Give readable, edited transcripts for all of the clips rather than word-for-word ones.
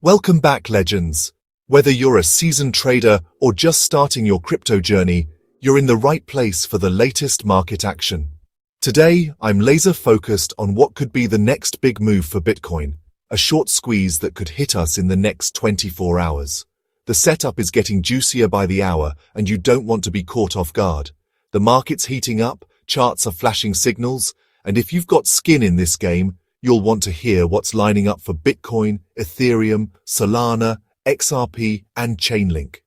Welcome back, legends. Whether you're a seasoned trader or just starting your crypto journey, you're in the right place for the latest market action. Today, I'm laser-focused on what could be the next big move for Bitcoin, a short squeeze that could hit us in the next 24 hours. The setup is getting juicier by the hour, and you don't want to be caught off guard. The market's heating up, charts are flashing signals, and if you've got skin in this game, you'll want to hear what's lining up for Bitcoin, Ethereum, Solana, XRP, and Chainlink.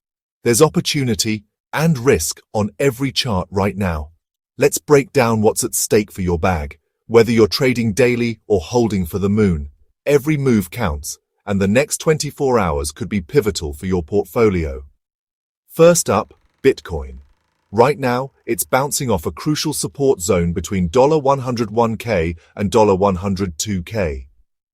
There's opportunity and risk on every chart right now. Let's break down what's at stake for your bag. Whether you're trading daily or holding for the moon, every move counts, and the next 24 hours could be pivotal for your portfolio. First up, Bitcoin. Right now, it's bouncing off a crucial support zone between $101K and $102K.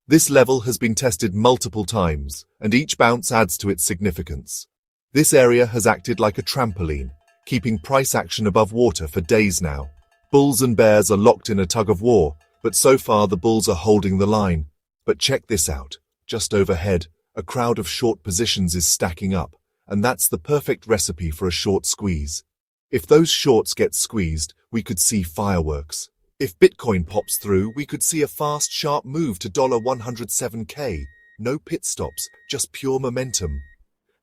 This level has been tested multiple times, and each bounce adds to its significance. This area has acted like a trampoline, keeping price action above water for days now. Bulls and bears are locked in a tug-of-war, but so far the bulls are holding the line. But check this out. Just overhead, a crowd of short positions is stacking up, and that's the perfect recipe for a short squeeze. If those shorts get squeezed, we could see fireworks. If Bitcoin pops through, we could see a fast, sharp move to $107K. No pit stops, just pure momentum.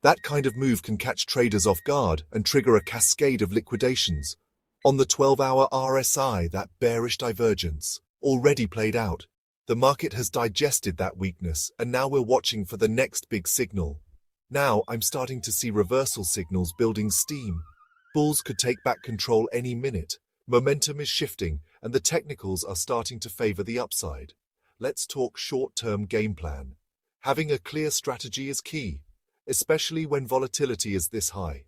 That kind of move can catch traders off guard and trigger a cascade of liquidations. On the 12-hour RSI, that bearish divergence already played out. The market has digested that weakness, and now we're watching for the next big signal. Now I'm starting to see reversal signals building steam. Bulls could take back control any minute. Momentum is shifting, and the technicals are starting to favor the upside. Let's talk short-term game plan. Having a clear strategy is key, especially when volatility is this high.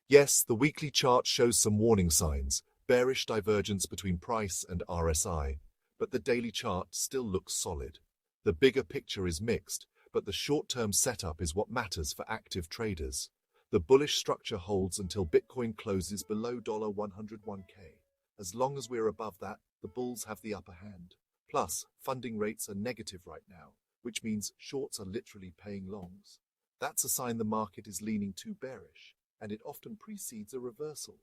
Yes, the weekly chart shows some warning signs, bearish divergence between price and RSI, but the daily chart still looks solid. The bigger picture is mixed, but the short-term setup is what matters for active traders. The bullish structure holds until Bitcoin closes below $101K. As long as we're above that, the bulls have the upper hand. Plus, funding rates are negative right now, which means shorts are literally paying longs. That's a sign the market is leaning too bearish, and it often precedes a reversal.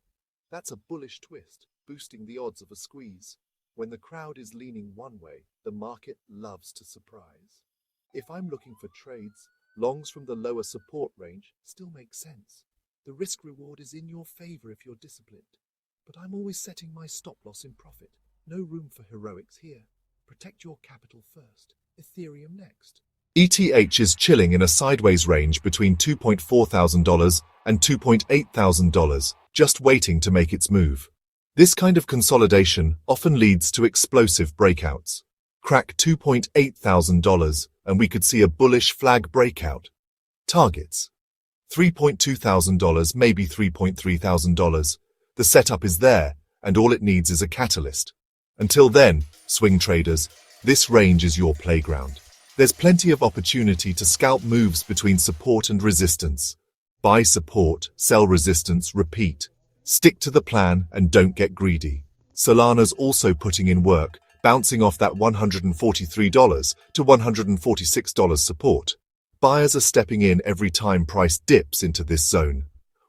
That's a bullish twist, boosting the odds of a squeeze. When the crowd is leaning one way, the market loves to surprise. If I'm looking for trades, longs from the lower support range still make sense. The risk-reward is in your favor if you're disciplined. But I'm always setting my stop-loss in profit. No room for heroics here. Protect your capital first. Ethereum next. ETH is chilling in a sideways range between $2,400 and $2,800, just waiting to make its move. This kind of consolidation often leads to explosive breakouts. Crack $2,800 and we could see a bullish flag breakout. Targets: $3,200, maybe $3,300. The setup is there, and all it needs is a catalyst. Until then, swing traders, this range is your playground. There's plenty of opportunity to scalp moves between support and resistance. Buy support, sell resistance, repeat. Stick to the plan and don't get greedy. Solana's also putting in work, bouncing off that $143 to $146 support. Buyers are stepping in every time price dips into this zone.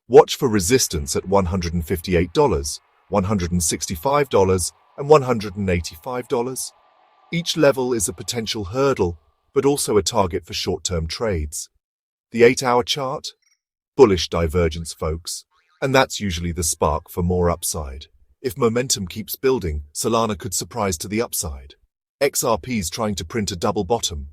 Watch for resistance at $158, $165, and $185. Each level is a potential hurdle, but also a target for short-term trades. The 8-hour chart? Bullish divergence, folks. And that's usually the spark for more upside. If momentum keeps building, Solana could surprise to the upside. XRP's trying to print a double bottom.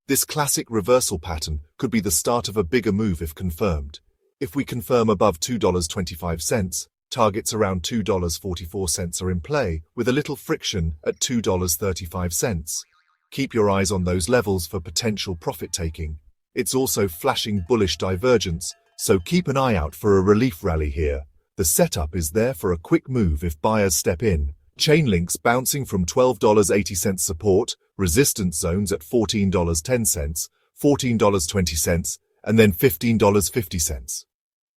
This classic reversal pattern could be the start of a bigger move if confirmed. If we confirm above $2.25, targets around $2.44 are in play, with a little friction at $2.35. Keep your eyes on those levels for potential profit-taking. It's also flashing bullish divergence, so keep an eye out for a relief rally here. The setup is there for a quick move if buyers step in. Chainlink's bouncing from $12.80 support, resistance zones at $14.10, $14.20, and then $15.50.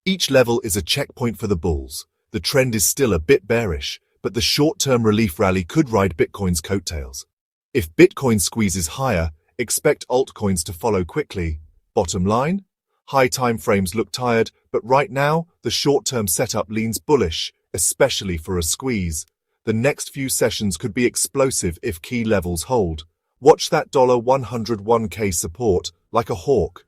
Each level is a checkpoint for the bulls. The trend is still a bit bearish, but the short-term relief rally could ride Bitcoin's coattails. If Bitcoin squeezes higher, expect altcoins to follow quickly. Bottom line? High time frames look tired, but right now, the short-term setup leans bullish, especially for a squeeze. The next few sessions could be explosive if key levels hold. Watch that $101K support like a hawk.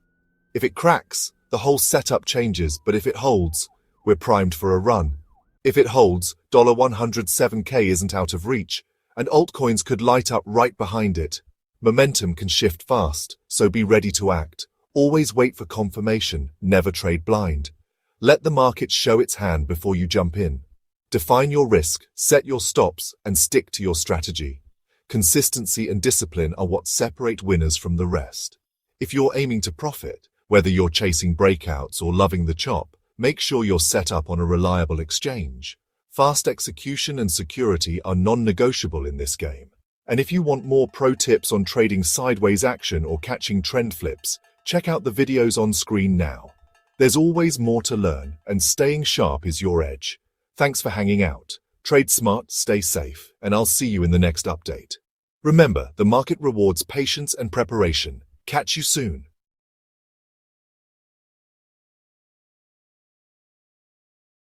If it cracks, the whole setup changes, but if it holds, we're primed for a run. If it holds, $107K isn't out of reach, and altcoins could light up right behind it. Momentum can shift fast, so be ready to act. Always wait for confirmation, never trade blind. Let the market show its hand before you jump in. Define your risk, set your stops, and stick to your strategy. Consistency and discipline are what separate winners from the rest. If you're aiming to profit, whether you're chasing breakouts or loving the chop, make sure you're set up on a reliable exchange. Fast execution and security are non-negotiable in this game. And if you want more pro tips on trading sideways action or catching trend flips, check out the videos on screen now. There's always more to learn, and staying sharp is your edge. Thanks for hanging out. Trade smart, stay safe, and I'll see you in the next update. Remember, the market rewards patience and preparation. Catch you soon.